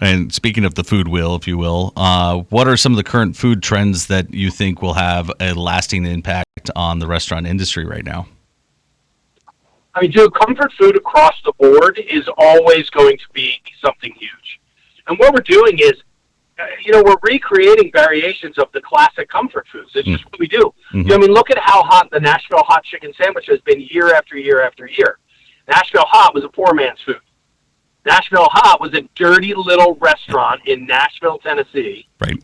And speaking of the food wheel, if you will, what are some of the current food trends that you think will have a lasting impact on the restaurant industry right now? I mean, dude, comfort food across the board is always going to be something huge. And what we're doing is, we're recreating variations of the classic comfort foods. It's just what we do. Mm-hmm. I mean, look at how hot the Nashville Hot Chicken Sandwich has been year after year after year. Nashville Hot was a poor man's food. Nashville Hot was a dirty little restaurant in Nashville, Tennessee. Right.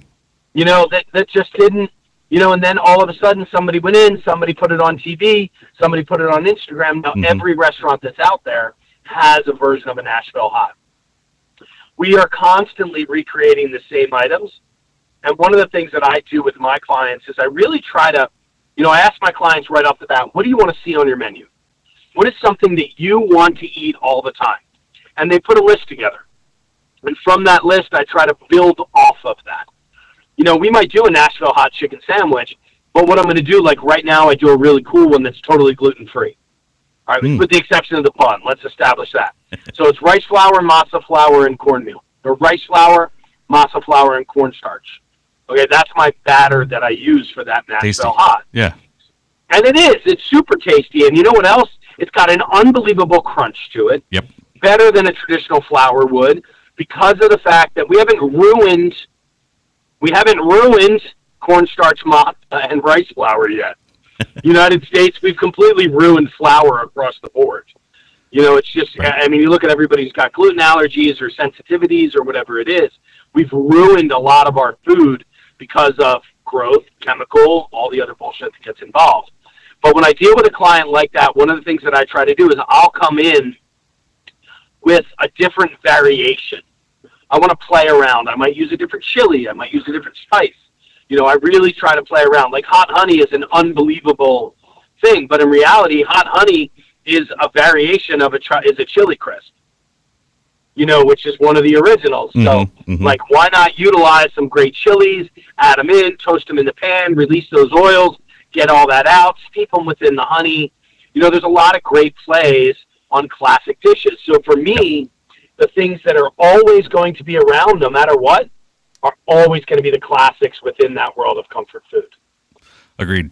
That just didn't, and then all of a sudden somebody went in, somebody put it on TV, somebody put it on Instagram. Now every restaurant that's out there has a version of a Nashville Hot. We are constantly recreating the same items. And one of the things that I do with my clients is I really try to, I ask my clients right off the bat, what do you want to see on your menu? What is something that you want to eat all the time? And they put a list together. And from that list, I try to build off of that. We might do a Nashville Hot Chicken Sandwich, but what I'm going to do, like right now, I do a really cool one that's totally gluten-free. All right, with the exception of the pun. Let's establish that. So it's rice flour, masa flour, and cornmeal. Or rice flour, masa flour, and cornstarch. Okay, that's my batter that I use for that Nashville Hot. Yeah. And it is. It's super tasty. And you know what else? It's got an unbelievable crunch to it. Yep. Better than a traditional flour would, because of the fact that we haven't ruined cornstarch, masa, and rice flour yet. United States, we've completely ruined flour across the board. It's just, I mean, you look at everybody who's got gluten allergies or sensitivities or whatever it is. We've ruined a lot of our food because of growth, chemical, all the other bullshit that gets involved. But when I deal with a client like that, one of the things that I try to do is I'll come in with a different variation. I want to play around. I might use a different chili. I might use a different spice. I really try to play around. Like hot honey is an unbelievable thing, but in reality, hot honey is a variation of a chili crisp, which is one of the originals. So, like, why not utilize some great chilies, add them in, toast them in the pan, release those oils, get all that out, steep them within the honey. There's a lot of great plays on classic dishes. So for me, the things that are always going to be around no matter what are always going to be the classics within that world of comfort food. Agreed.